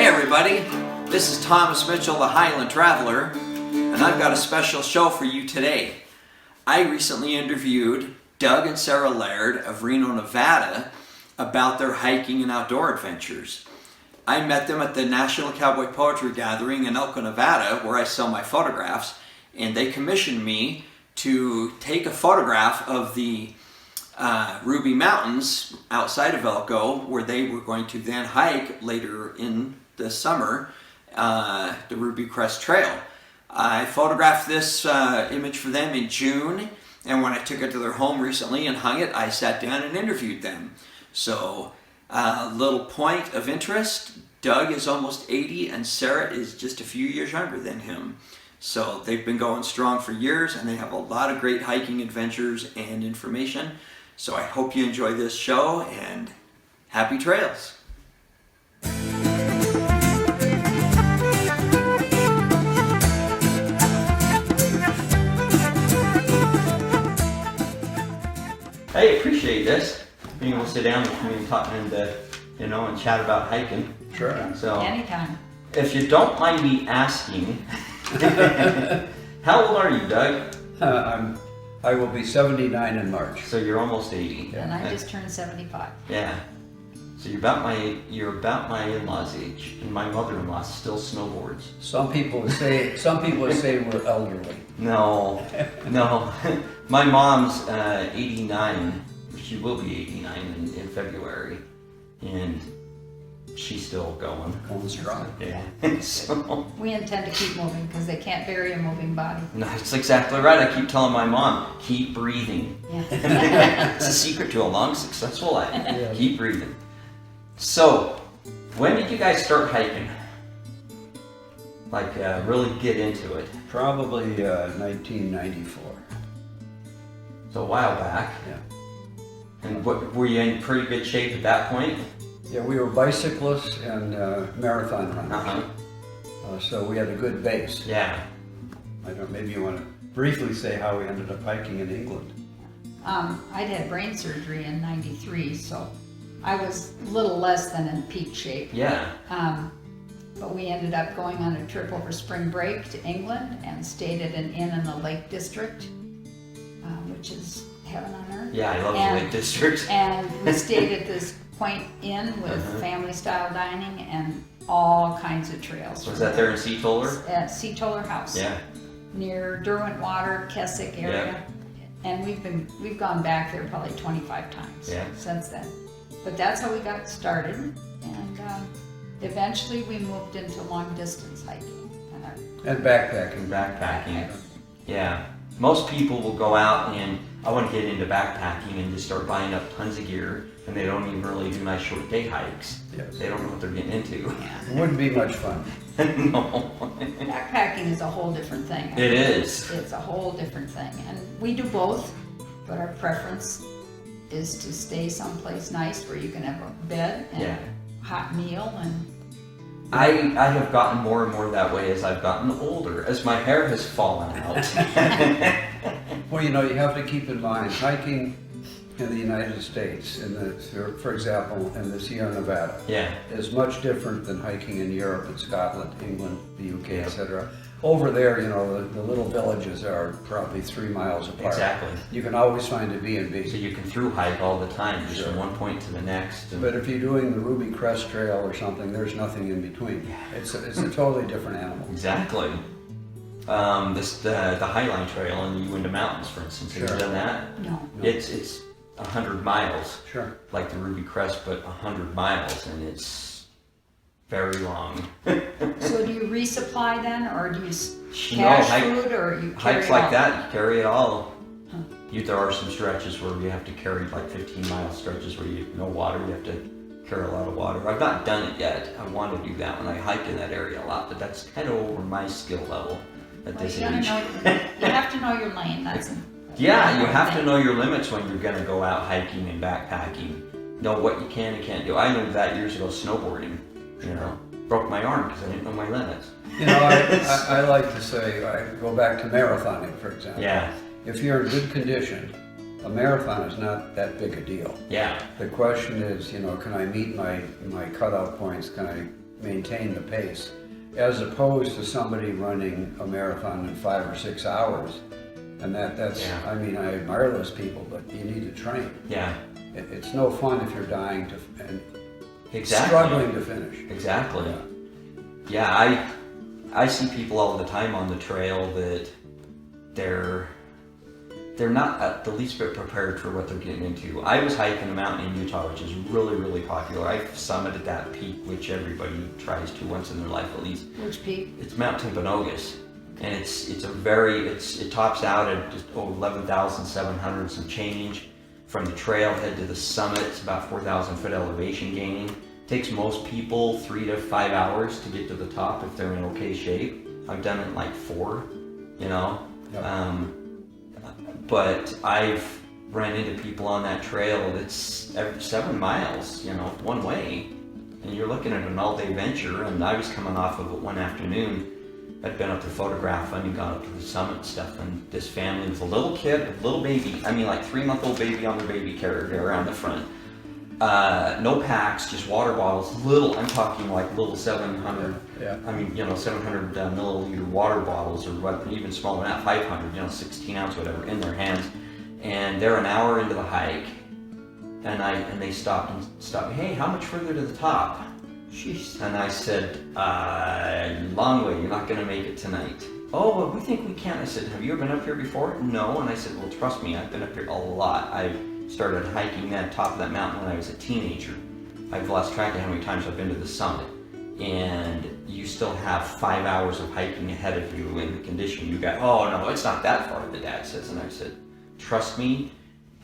Hey everybody, this is Thomas Mitchell, the Highland Traveler, and I've got a special show for you today. I recently interviewed Doug and Sarah Laird of Reno, Nevada about their hiking and outdoor adventures. I met them at the National Cowboy Poetry Gathering in Elko, Nevada, where I sell my photographs, and they commissioned me to take a photograph of the Ruby Mountains outside of Elko, where they were going to then hike later in the summer, the Ruby Crest Trail. I photographed this image for them in June, and when I took it to their home recently and hung it, I sat down and interviewed them. So, little point of interest, Doug is almost 80 and Sarah is just a few years younger than him. So they've been going strong for years, and they have a lot of great hiking adventures and information. So I hope you enjoy this show, and happy trails. I appreciate this, being able to sit down with me and talk and chat about hiking. Sure. So anytime. If you don't mind me asking, how old are you, Doug? I will be 79 in March. So you're almost 80. And I just turned 75. Yeah. So you're about my in-laws' age, and my mother-in-law still snowboards. Some people would say we're elderly. No. My mom's 89. She will be 89 in February, and she's still going. Going strong. Yeah. So We intend to keep moving because they can't bury a moving body. no, that's exactly right. I keep telling my mom, keep breathing. Yeah. It's a secret to a long, successful life. Yeah. Keep breathing. So, when did you guys start hiking? Like, really get into it? Probably 1994. So a while back. Yeah. And were you in pretty good shape at that point? Yeah, we were bicyclists and marathon runners. Uh-huh. So we had a good base. Yeah. Maybe you want to briefly say how we ended up hiking in England. I'd had brain surgery in '93, so I was a little less than in peak shape. Yeah. But we ended up going on a trip over spring break to England and stayed at an inn in the Lake District, which is heaven on earth. Yeah, I love the Lake District. And we stayed at this quaint inn with family-style dining and all kinds of trails. Was that there in Seatoller? At Seatoller House. Yeah. Near Derwent Water, Keswick area. Yeah. And we've gone back there probably 25 times since then. But that's how we got started, and eventually we moved into long distance hiking. And backpacking. Backpacking. Yeah. Most people will go out and I want to get into backpacking and just start buying up tons of gear, and they don't even really do nice short day hikes. Yes. They don't know what they're getting into. It wouldn't be much fun. No. Backpacking is a whole different thing. It is. It's a whole different thing, and we do both, but our preference is to stay someplace nice where you can have a bed and a hot meal. And I have gotten more and more that way as I've gotten older, as my hair has fallen out. Well, you have to keep in mind, hiking in the United States, for example, in the Sierra Nevada, is much different than hiking in Europe and Scotland, England, the UK, etc. Over there, the little villages are probably 3 miles apart. Exactly. You can always find a B&B. So you can through hike all the time, just from one point to the next. But if you're doing the Ruby Crest Trail or something, there's nothing in between. It's a totally different animal. Exactly. The Highline Trail in the Uinta Mountains, for instance. Have you done that? No. It's 100 miles. Sure. Like the Ruby Crest, but 100 miles, and it's very long. So do you resupply then, or do you cache food, or you carry hikes it like all? that, you carry it all. There are some stretches where you have to carry like 15-mile stretches where you have no water. You have to carry a lot of water. I've not done it yet. I want to do that when I hike in that area a lot, but that's kind of over my skill level at this age. You have to know your lane. You have to know your limits when you're going to go out hiking and backpacking. Know what you can and can't do. I knew that years ago snowboarding. Broke my arm because I didn't know my limits. I like to say, I go back to marathoning, for example. Yeah. If you're in good condition, a marathon is not that big a deal. Yeah. The question is, can I meet my cutout points? Can I maintain the pace, as opposed to somebody running a marathon in 5 or 6 hours. And that's, I mean, I admire those people, but you need to train. Yeah. It's no fun if you're dying to and Exactly. struggling to finish. Exactly. Yeah, I see people all the time on the trail that they're not the least bit prepared for what they're getting into. I was hiking a mountain in Utah, which is really, really popular. I've summited that peak, which everybody tries to once in their life at least. Which peak? It's Mount Timpanogos, and it tops out at just 11,700 some change. From the trailhead to the summit, it's about 4,000 foot elevation gaining. Takes most people 3 to 5 hours to get to the top if they're in okay shape. I've done it in like 4, you know. Yep. But I've ran into people on that trail that's 7 miles, you know, one way. And you're looking at an all-day venture, and I was coming off of it one afternoon. I'd been up to photograph and gone up to the summit and stuff, and this family with a little kid, a little baby, I mean like 3-month-old baby on their baby carrier around the front. No packs, just water bottles, little, I'm talking like little 700, I mean, you know, 700 milliliter water bottles, or what, even smaller than that, 500, you know, 16 ounce, whatever, in their hands. And they're an hour into the hike, and they stopped, hey, how much further to the top? Jeez. And I said, long way, you're not gonna make it tonight. Oh, well, we think we can. I said, have you ever been up here before? No. And I said, well, trust me, I've been up here a lot. I started hiking that top of that mountain when I was a teenager. I've lost track of how many times I've been to the summit. And you still have 5 hours of hiking ahead of you in the condition you got. Oh no, it's not that far, the dad says. And I said, trust me,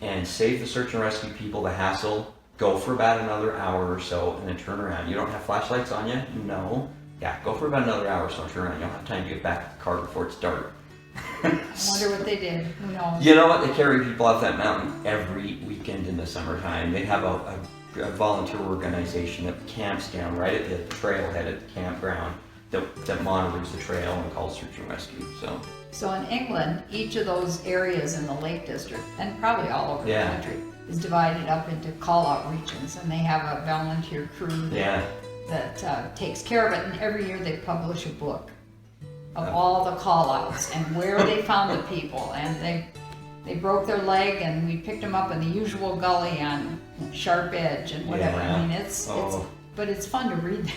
and save the search and rescue people the hassle. Go for about another hour or so and then turn around. You don't have flashlights on you? No. Yeah, go for about another hour or so and turn around. You don't have time to get back to the car before it's dark. I wonder what they did. Who knows? You know what? They carry people off that mountain every weekend in the summertime. They have a volunteer organization that camps down right at the trailhead at the campground that monitors the trail and calls search and rescue. So in England, each of those areas in the Lake District, and probably all over the country, is divided up into call-out regions, and they have a volunteer crew that takes care of it, and every year they publish a book of all the call-outs and where they found the people, and they broke their leg and we picked them up in the usual gully on Sharp Edge and whatever. I mean, but it's fun to read that.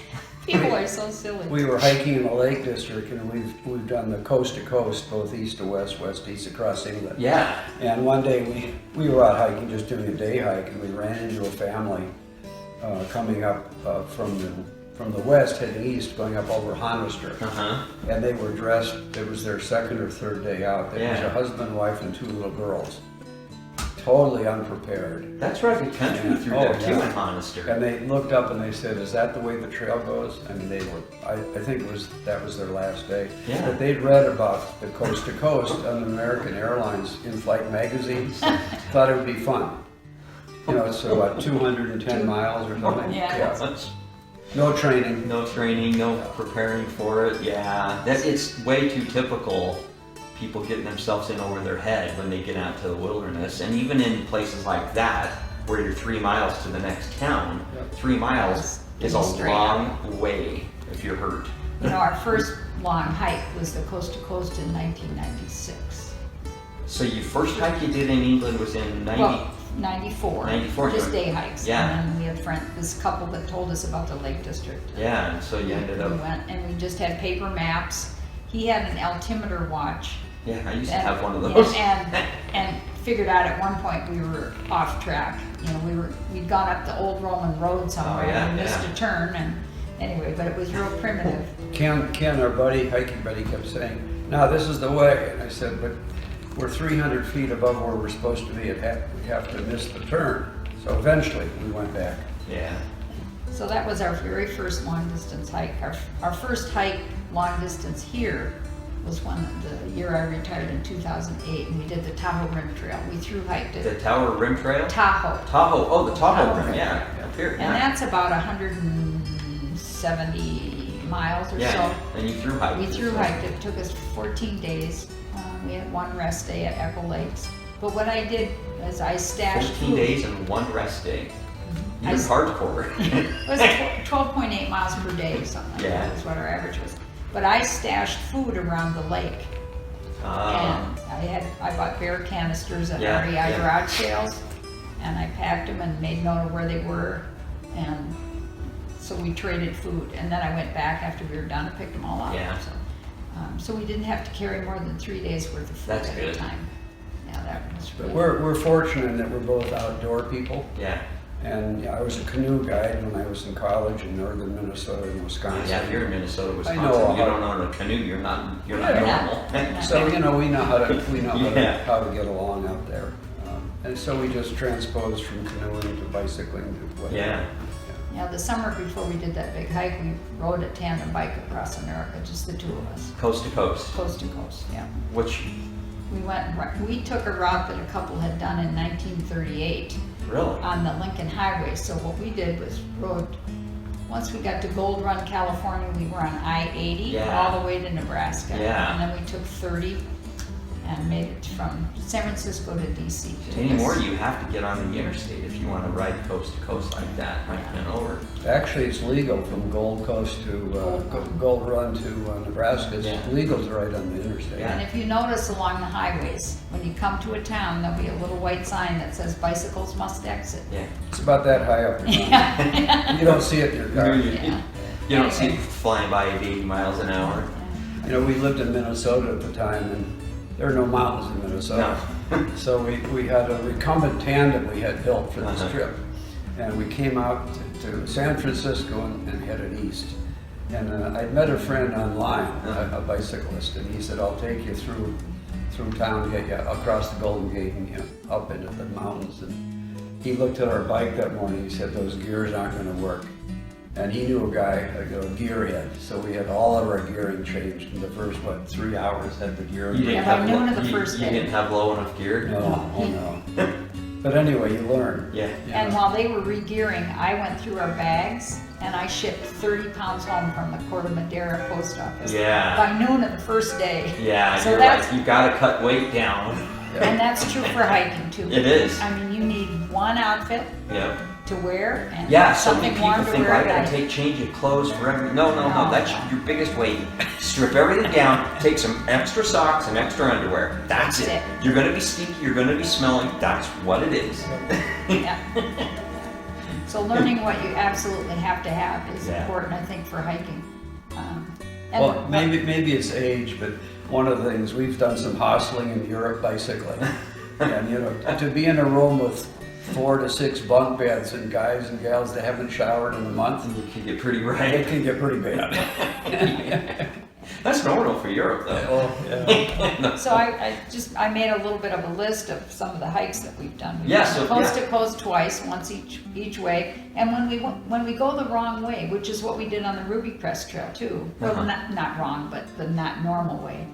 People are so silly. We were hiking in the Lake District, and we've done the coast to coast, both east to west, west to east, across England. Yeah. And one day we were out hiking, just doing a day hike, and we ran into a family coming up from the west, heading east, going up over Honister. And they were dressed. It was their second or third day out. There was a husband, wife, and 2 little girls. Totally unprepared. That's rugged country through there too in Honister. And they looked up and they said, "Is that the way the trail goes?" I mean, they were. I think that was their last day. Yeah. But they'd read about the coast to coast on American Airlines in-flight magazines. Thought it would be fun. You know, it's what, 210 miles or something. Yeah. No training. No training. No preparing for it. Yeah. It's way too typical. People getting themselves in over their head when they get out to the wilderness, and even in places like that where you're 3 miles to the next town, 3 miles is a long way if you're hurt. You know, our first long hike was the coast to coast in 1996. So your first hike you did in England was in 94. 94. Just day hikes. Yeah. And then we had this couple that told us about the Lake District. Yeah, and so you ended up. We went and we just had paper maps. He had an altimeter watch. Yeah, I used to have one of those. And figured out at one point we were off track. You know, we'd gone up the old Roman road somewhere and we missed a turn, and anyway, but it was real primitive. Ken, our buddy, hiking buddy, kept saying, "Now this is the way." And I said, "But we're 300 feet above where we're supposed to be. We have to miss the turn." So eventually we went back. Yeah. So that was our very first long distance hike. Our first hike long distance here was the year I retired in 2008, and we did the Tahoe Rim Trail. We through hiked it. The Tower Rim Trail? Tahoe. Oh, the Tahoe Rim, yeah. Up here, and that's about 170 miles or so. Yeah, and you through hiked it. We through hiked it. It took us 14 days. We had one rest day at Echo Lakes. But what I did is I stashed 14 days and one rest day. You're hardcore. It was 12.8 miles per day or something like that was what our average was. But I stashed food around the lake. And I bought beer canisters at REI garage sales, and I packed them and made note of where they were, and so we traded food. And then I went back after we were done and picked them all up. Yeah. So we didn't have to carry more than 3 days worth of food at a time. Yeah, that was But really we're fortunate that we're both outdoor people. Yeah. And I was a canoe guide when I was in college in northern Minnesota and Wisconsin. Yeah, if you're in Minnesota, Wisconsin, know you don't own a canoe, you're not normal. So we know how to how to get along out there, and so we just transposed from canoeing to bicycling to whatever. Yeah, the summer before we did that big hike, we rode a tandem bike across America, just the two of us. Coast to coast. Coast to coast, yeah. Which? We took a route that a couple had done in 1938. Really? On the Lincoln Highway. So what we did was once we got to Gold Run, California, we were on I-80 all the way to Nebraska. Yeah. And then we took 30 and made it from San Francisco to DC. Anymore, you have to get on the interstate if you want to ride coast to coast like that, and over. Actually, it's legal from Gold Coast to Gold Run to Nebraska. It's legal to ride on the interstate. Yeah. And if you notice along the highways, when you come to a town, there'll be a little white sign that says bicycles must exit. Yeah. It's about that high up. You don't see it in your car. You don't see it flying by at 80 miles an hour. You know, we lived in Minnesota at the time, and there are no mountains in Minnesota. No. So we had a recumbent tandem we had built for this trip. And we came out to San Francisco and headed east. And I'd met a friend online, a bicyclist, and he said, I'll take you through town, get you across the Golden Gate and up into the mountains. And he looked at our bike that morning, he said, those gears aren't going to work. And he knew a guy, a gearhead, so we had all of our gearing changed in the first, 3 hours had the gear. You didn't have low enough gear? No. But anyway, you learn. Yeah. And while they were re-gearing, I went through our bags and I shipped 30 pounds home from the Corte Madera post office. Yeah. By noon of the first day. Yeah, so you're like, you gotta cut weight down. And that's true for hiking too. It is. I mean, you need one outfit to wear and so many something people warm to think wear. I gotta take change of clothes for every. No, that's your biggest weight. Strip everything down, take some extra socks and extra underwear. That's it. You're gonna be stinky, you're gonna be smelly, that's what it is. So learning what you absolutely have to have is important, I think, for hiking. Well, maybe it's age, but one of the things, we've done some hostling in Europe bicycling. And to be in a room with 4 to 6 bunk beds and guys and gals that haven't showered in a month, it can get pretty It can get pretty bad. That's normal for Europe, though. So I made a little bit of a list of some of the hikes that we've done. We've done coast to coast twice, once each way. And when we go the wrong way, which is what we did on the Ruby Crest Trail too. Well, not wrong, but the not normal way.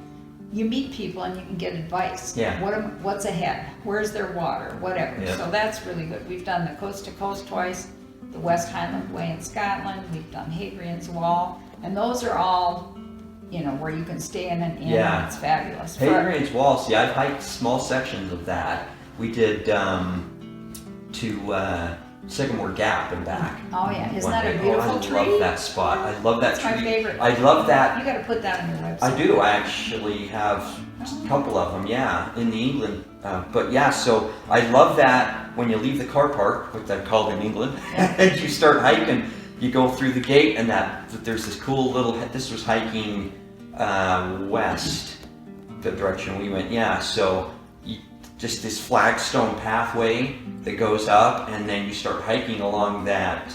You meet people and you can get advice. Yeah. What's ahead? Where's their water? Whatever. Yeah. So that's really good. We've done the coast to coast twice, the West Highland Way in Scotland. We've done Hadrian's Wall, and those are all, where you can stay in an inn. Yeah. It's fabulous. Hadrian's Wall. See, I've hiked small sections of that. We did to Sycamore Gap and back. Oh yeah, isn't that a beautiful tree? I love that spot. I love that tree. It's my favorite. I love that. You got to put that on your website. I do. I actually have a couple of them. Yeah, in the England. So I love that when you leave the car park, which I called in England, and you start hiking. You go through the gate, and there's this cool little. This was hiking west, the direction we went. Yeah, so. Just this flagstone pathway that goes up, and then you start hiking along that.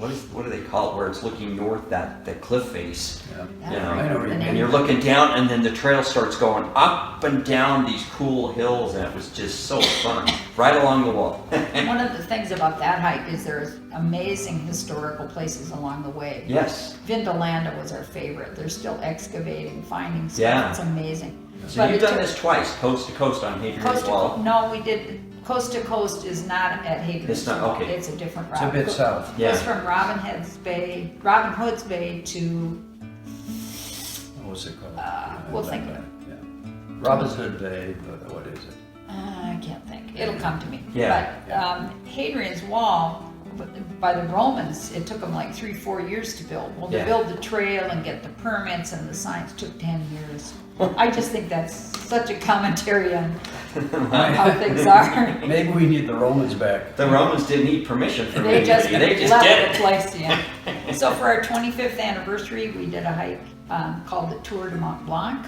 What do they call it? Where it's looking north, that cliff face. And you're looking down, and then the trail starts going up and down these cool hills, and it was just so fun, right along the wall. One of the things about that hike is there's amazing historical places along the way. Yes. Vindolanda was our favorite. They're still excavating, finding stuff. Yeah. It's amazing. So you've done this twice, coast to coast on Hadrian's Wall. No, we did. Coast to coast is not at Hadrian's Wall. Okay. It's a different route. It's a bit south. It goes from Robin Hood's Bay to. What's it called? We'll think of it. Yeah. Robin Hood Bay. What is it? I can't think. It'll come to me. Yeah. But Hadrian's Wall by the Romans, it took them like 3-4 years to build. Well, to build the trail and get the permits and the signs took 10 years. I just think that's such a commentary on how things are. Maybe we need the Romans back. The Romans didn't need permission from They just anybody. They just left did the it. place, yeah. So for our 25th anniversary, we did a hike called the Tour de Mont Blanc.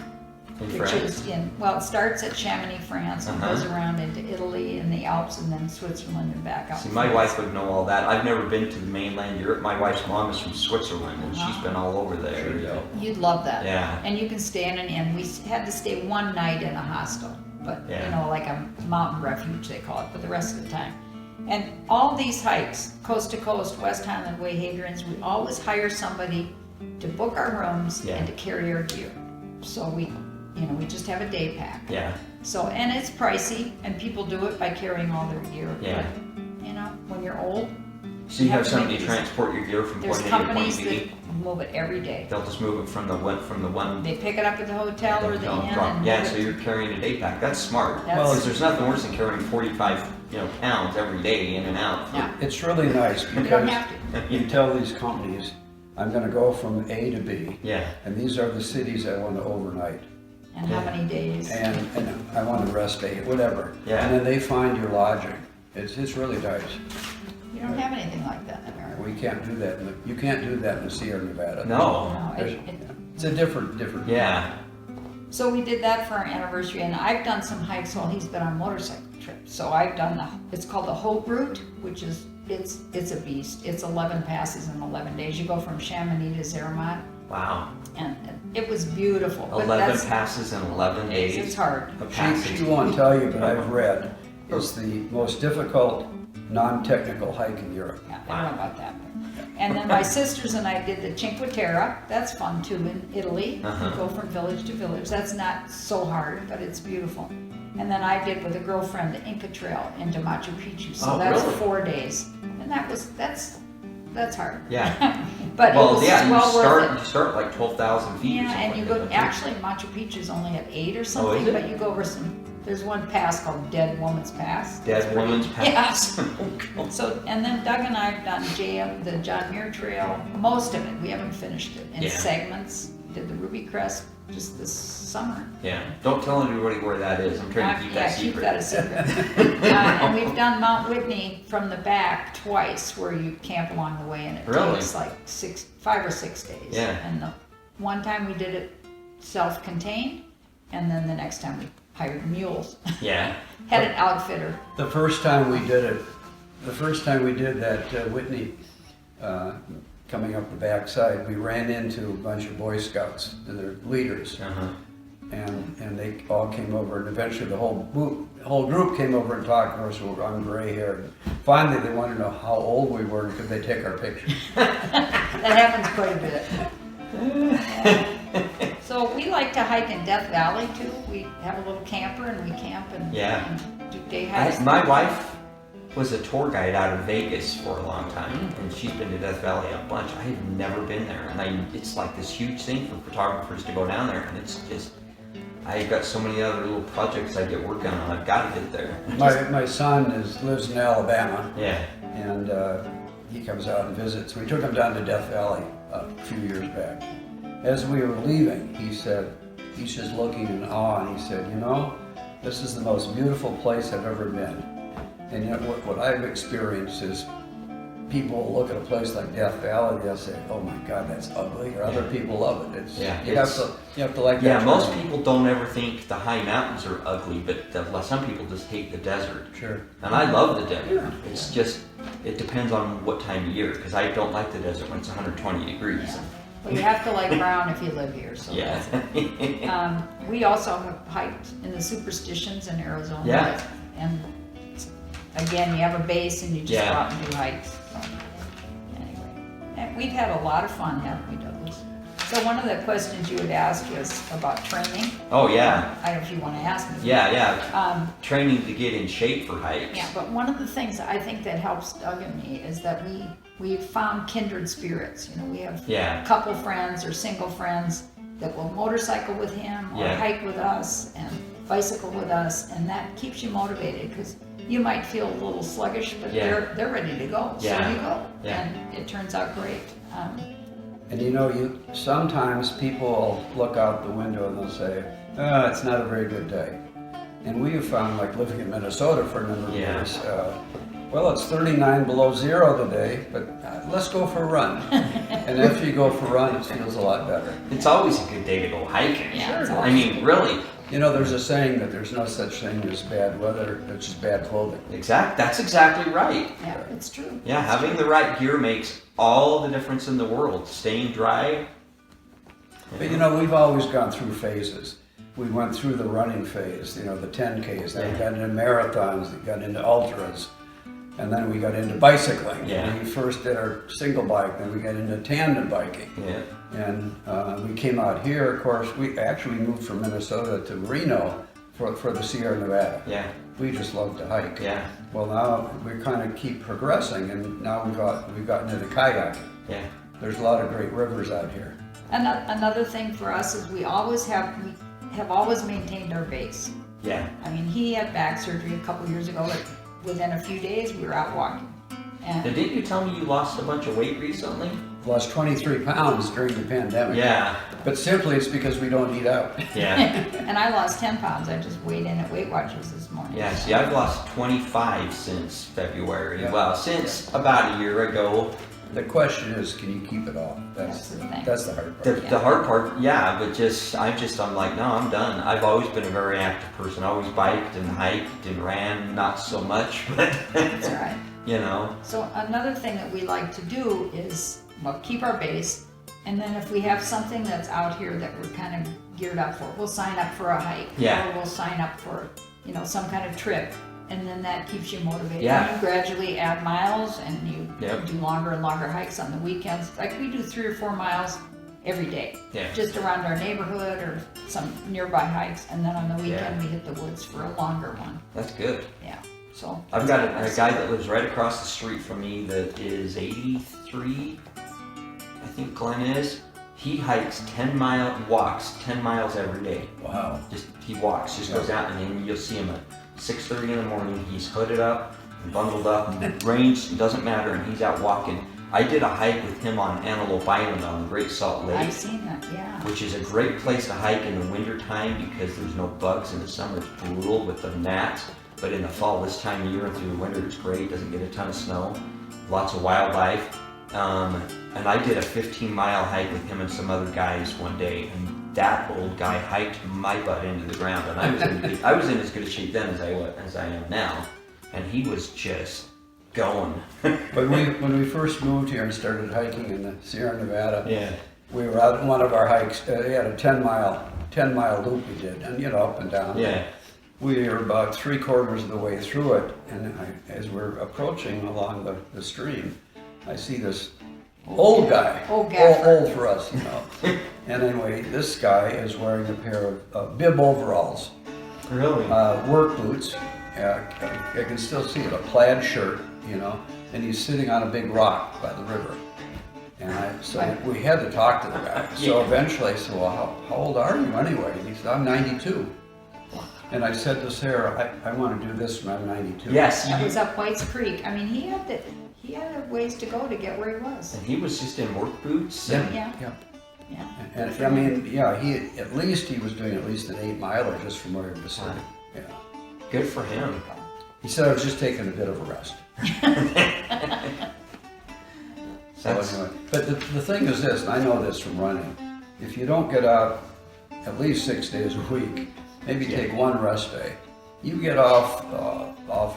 In Which France? is it starts at Chamonix, France, and goes around into Italy and the Alps, and then Switzerland and back out. See, my wife would know all that. I've never been to the mainland Europe. My wife's mom is from Switzerland, and she's been all over there. You'd love that. Yeah. And you can stay in an inn. We had to stay one night in a hostel, but like a mountain refuge they call it, but the rest of the time. And all these hikes, coast to coast, West Highland Way, Hadrian's, we always hire somebody to book our rooms and to carry our gear. So we just have a day pack. Yeah. So, and it's pricey, and people do it by carrying all their gear. Yeah. But, when you're old, So you have to somebody make transport your gear from there's point A to point companies B. that move it every day. They'll just move it from the one. They pick it up at the hotel or the inn. And Yeah, move so it. you're carrying a day pack. That's smart. That's- Because there's nothing worse than carrying 45 pounds every day in and out. Yeah. It's really nice You don't because have to. you tell these companies, I'm gonna go from A to B, Yeah. and these are the cities I want to overnight. And how many days? And I want to rest day, whatever. Yeah. And then they find your lodging. It's really nice. You don't have anything like that in America. We can't do that. You can't do that in the Sierra Nevada. No. No, It's a different. Yeah. So we did that for our anniversary, and I've done some hikes while he's been on motorcycle trips. So I've done it's called the Hope Route, which is, it's a beast. It's 11 passes in 11 days. You go from Chamonix to Zermatt, Wow. and it was beautiful. But 11 passes in 11 days. It's hard. A passage. She won't tell you, but I've read it's the most difficult non-technical hike in Europe. Yeah, I don't know about that. And then my sisters and I did the Cinque Terre. That's fun too in Italy. You go from village to village. That's not so hard, but it's beautiful. And then I did with a girlfriend the Inca Trail into Machu Picchu. So that's really? 4 days, and that's hard. Yeah. But it Well, was yeah, well worth you start like 12,000 feet. or Yeah, and something you go, like that. actually Machu Picchu's only at 8 or something, is it? but you go over there's one pass called Dead Woman's Pass. Dead Woman's Pass. Yeah. So, and then Doug and I have done the John Muir Trail, most of it. We haven't finished it in segments. Did the Ruby Crest just this summer. Yeah. Don't tell anybody where that is. I'm trying to keep that secret. Keep that a secret. And we've done Mount Whitney from the back twice, where you camp along the way, and it takes like 5 or 6 days. Yeah. And the one time we did it self-contained, and then the next time we hired mules. Yeah. Had an outfitter. The first time we did that Whitney, coming up the backside, we ran into a bunch of Boy Scouts and their leaders, and they all came over, and eventually the whole group came over and talked to us. I'm gray haired. Finally, they wanted to know how old we were and could they take our pictures. That happens quite a bit. So we like to hike in Death Valley too. We have a little camper and we camp and do day hikes. My wife was a tour guide out of Vegas for a long time, and she's been to Death Valley a bunch. I have never been there, and it's like this huge thing for photographers to go down there, and it's just, I've got so many other little projects I get working on. I've got to get there. My son lives in Alabama. Yeah. And he comes out and visits. We took him down to Death Valley a few years back. As we were leaving, he's just looking in awe, and he said, this is the most beautiful place I've ever been. And what I've experienced is people look at a place like Death Valley, they'll say, oh my God, that's ugly, or other people love it. You have to like that. Yeah, most people don't ever think the high mountains are ugly, but some people just hate the desert. Sure. And I love the desert. Yeah. It's just, it depends on what time of year, because I don't like the desert when it's 120 degrees. Yeah. Well, you have to like brown if you live here. So yeah. We also have hiked in the Superstitions in Arizona. Yeah. And again, you have a base and you just go out and do hikes. So, anyway, and we've had a lot of fun, haven't we, Douglas? So one of the questions you had asked was about training. Oh, yeah. I don't know if you want to ask me. Yeah. Training to get in shape for hikes. Yeah, but one of the things I think that helps Doug and me is that we found kindred spirits. We have couple friends or single friends that will motorcycle with him or hike with us and bicycle with us, and that keeps you motivated because you might feel a little sluggish, but they're ready to go. So you go, and it turns out great. And you know, sometimes people will look out the window and they'll say, it's not a very good day. And we have found, like living in Minnesota for a number of years, well, it's 39 below zero today, but let's go for a run. And after you go for a run, it feels a lot better. It's always a good day to go hiking. Yeah, sure. I mean, really. You know, there's a saying that there's no such thing as bad weather, it's just bad clothing. That's exactly right. Yeah, it's true. Yeah, having the right gear makes all the difference in the world. Staying dry. But you know, we've always gone through phases. We went through the running phase, you know, the 10Ks, then we got into marathons, we got into ultras, and then we got into bicycling. Yeah. We first did our single bike, then we got into tandem biking. Yeah. And we came out here, of course, we actually moved from Minnesota to Reno for the Sierra Nevada. Yeah. We just love to hike. Yeah. Well, now we kind of keep progressing, and now we've gotten into kayaking. Yeah. There's a lot of great rivers out here. Another thing for us is we have always maintained our base. Yeah. I mean, he had back surgery a couple years ago, but within a few days we were out walking. Now, didn't you tell me you lost a bunch of weight recently? Lost 23 pounds during the pandemic. Yeah. But simply it's because we don't eat out. Yeah. And I lost 10 pounds. I just weighed in at Weight Watchers this morning. Yeah, see, I've lost 25 since February. Yeah. Well, since about a year ago. The question is, can you keep it off? That's the thing. That's the hard part. The hard part, yeah, but I'm like, no, I'm done. I've always been a very active person. I always biked and hiked and ran, not so much, but That's right. you know. So another thing that we like to do is, well, keep our base, and then if we have something that's out here that we're kind of geared up for, we'll sign up for a hike. Yeah. Or we'll sign up for, some kind of trip, and then that keeps you motivated. Yeah. And you gradually add miles, and you Yep. do longer and longer hikes on the weekends. Like we do 3 or 4 miles every day. Yeah. Just around our neighborhood or some nearby hikes, and then on the weekend we hit the woods for a longer one. That's good. Yeah. So I've got a guy that lives right across the street from me that is 83, I think Glenn is. He walks 10 miles every day. Wow. He walks, goes out, and then you'll see him at 6:30 in the morning. He's hooded up, and bundled up, and it rains, it doesn't matter, and he's out walking. I did a hike with him on Antelope Island on the Great Salt Lake. I've seen that, yeah. Which is a great place to hike in the winter time because there's no bugs. In the summer it's brutal with the gnats, but in the fall, this time of year and through the winter, it's great. Doesn't get a ton of snow, lots of wildlife. And I did a 15-mile hike with him and some other guys one day, and that old guy hiked my butt into the ground. And I was in as good a shape then as I am now, and he was just going. When we first moved here and started hiking in the Sierra Nevada, we were out on one of our hikes. They had a 10-mile loop we did, and up and down. Yeah. We were about 3/4 of the way through it, and as we're approaching along the stream, I see this old guy, old for us, And anyway, this guy is wearing a pair of bib overalls, Really? work boots. I can still see it, a plaid shirt, and he's sitting on a big rock by the river. And so we had to talk to the guy. So eventually I said, well, how old are you anyway? And he said, I'm 92. And I said to Sarah, I want to do this when I'm 92. Yes. It was up White's Creek. I mean, he had a ways to go to get where he was. And he was just in work boots. Yeah. And I mean, he was doing at least an 8-miler just from where he was sitting. Yeah. Good for him. He said I was just taking a bit of a rest. So anyway, but the thing is this, and I know this from running, if you don't get out at least 6 days a week, maybe take one rest day, you get off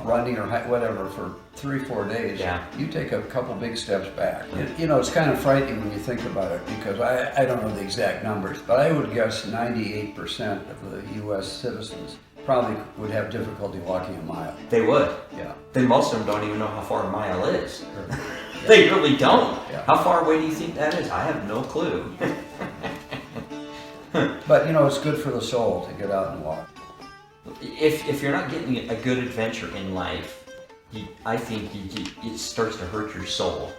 running or whatever for 3-4 days, you take a couple big steps back. It's kind of frightening when you think about it, because I don't know the exact numbers, but I would guess 98% of the U.S. citizens probably would have difficulty walking a mile. They would. Yeah. Then most of them don't even know how far a mile is. They really don't. Yeah. How far away do you think that is? I have no clue. But it's good for the soul to get out and walk. If you're not getting a good adventure in life, I think it starts to hurt your soul.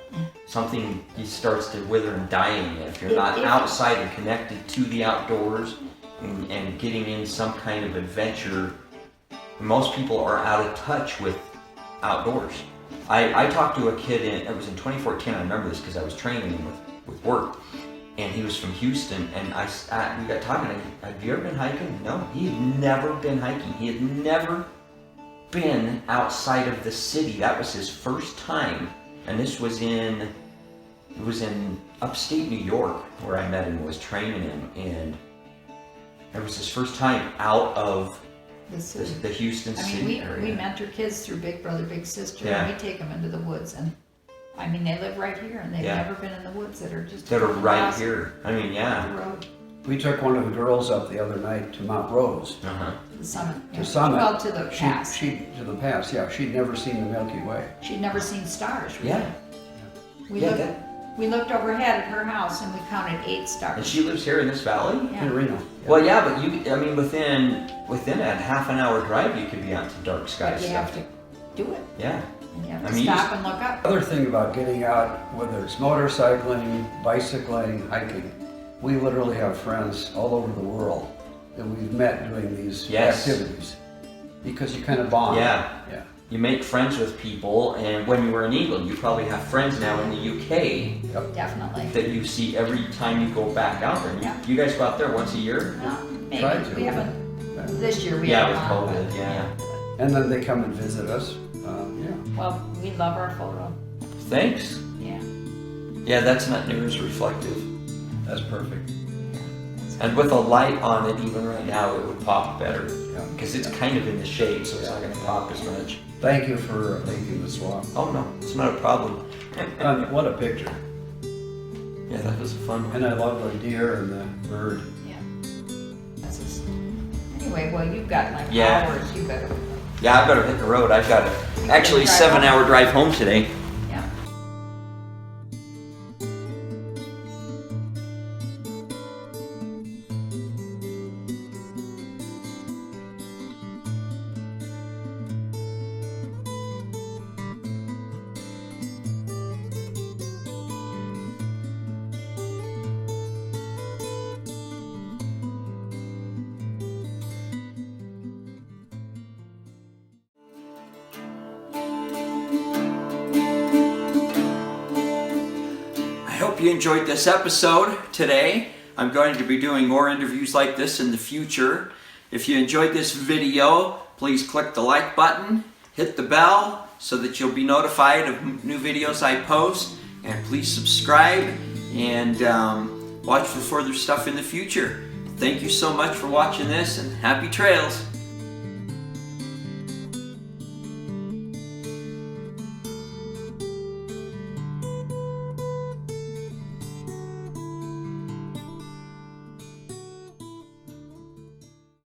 Something starts to wither and die in you if you're not outside and connected to the outdoors and getting in some kind of adventure most people are out of touch with outdoors. I talked to a kid, it was in 2014, I remember this because I was training him with work, and he was from Houston, and we got talking, have you ever been hiking? No, he had never been hiking. He had never been outside of the city. That was his first time, and this was in upstate New York where I met him and was training him, and it was his first time out of the Houston city area. We mentor kids through Big Brother, Big Sister, and we take them into the woods, and I mean, they live right here, and they've never been in the woods that are just right here. I mean, the road. We took one of the girls up the other night to Mount Rose. The summit. To Summit. Well, to the pass. To the pass, yeah. She'd never seen the Milky Way. She'd never seen stars, really. Yeah. We looked overhead at her house and we counted 8 stars. And she lives here in this valley? Yeah. In Reno. Well, yeah, but within a half an hour drive, you could be out to dark sky But you stuff. have to do it. Yeah. And you have to stop and look up. Other thing about getting out, whether it's motorcycling, bicycling, hiking, we literally have friends all over the world that we've met doing these activities because you kind of bond. Yeah. You make friends with people, and when you were in England, you probably have friends now in the UK. Yep. Definitely. That you see every time you go back out there. Yeah. You guys go out there once a year? Maybe. Try to. We haven't. This year we with haven't. COVID, yeah. And then they come and visit us. Well, we love our photo. Thanks. Yeah. Yeah, that's not near as reflective. That's perfect. And with a light on it, even right now, it would pop better. Yeah. Because it's kind of in the shade, so it's not going to pop as much. Thank you for making the swap. Oh no, it's not a problem. What a picture. Yeah, that was a fun one. And I love the deer and the bird. Yeah. Anyway, well, you've got like hours. You better. Yeah, I better hit the road. I've got actually a 7-hour drive home today. Yeah. I hope you enjoyed this episode today. I'm going to be doing more interviews like this in the future. If you enjoyed this video, please click the like button, hit the bell so that you'll be notified of new videos I post, and please subscribe and watch for further stuff in the future. Thank you so much for watching this, and happy trails.